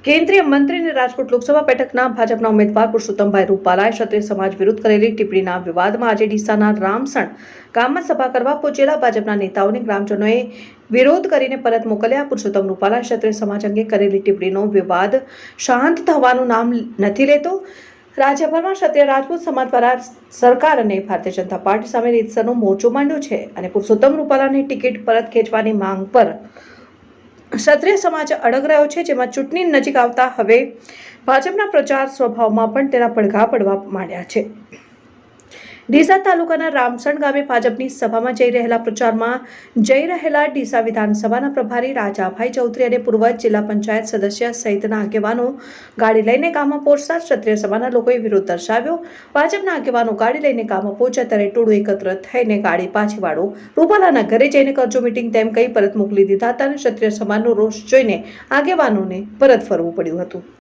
કેન્દ્રીય મંત્રી અને રાજકોટ લોકસભા બેઠકના ભાજપના ઉમેદવાર પુરુષોત્તમભાઈ રૂપાલાએ ક્ષત્રિય સમાજ વિરુદ્ધ કરેલી ટિપ્પણીના વિવાદમાં આજે ડીસાના રામસણ ગામમાં સભા કરવા પહોંચેલા ભાજપના નેતાઓને ગ્રામજનોએ વિરોધ કરીને પરત મોકલ્યા. પુરુષોત્તમ રૂપાલાએ ક્ષત્રિય સમાજ અંગે કરેલી ટિપ્પણીનો વિવાદ શાંત થવાનું નામ નથી લેતો. રાજ્યભરમાં ક્ષત્રિય રાજપૂત સમાજ દ્વારા સરકાર અને ભારતીય જનતા પાર્ટી સામે રીતસરનો મોરચો માંડ્યો છે અને પુરુષોત્તમ રૂપાલાની ટિકિટ પરત ખેંચવાની માંગ પર ક્ષત્રિય સમાજ અડગ રહ્યો છે, જેમાં ચૂંટણી નજીક આવતા હવે ભાજપના પ્રચાર સ્વભાવમાં પણ તેના પડઘા પડવા માંડ્યા છે. ડીસા તાલુકાના રામસણ ગામે ભાજપની સભામાં જઈ રહેલા ડીસા વિધાનસભાના પ્રભારી રાજાભાઈ ચૌધરી અને પૂર્વ જિલ્લા પંચાયત સદસ્ય સહિતના આગેવાનો ગાડી લઈને ગામમાં પહોંચતા ક્ષત્રિય સમાજના લોકોએ વિરોધ દર્શાવ્યો. ભાજપના આગેવાનો ગાડી લઈને ગામમાં પહોંચ્યા ત્યારે ટોળું એકત્ર થઈને ગાડી પાછી વાળો, રૂપાલાના ઘરે જઈને કરજો મીટિંગ તેમ કહી પરત મોકલી દીધા હતા અને ક્ષત્રિય સમાજનો રોષ જોઈને આગેવાનોને પરત ફરવું પડ્યું હતું.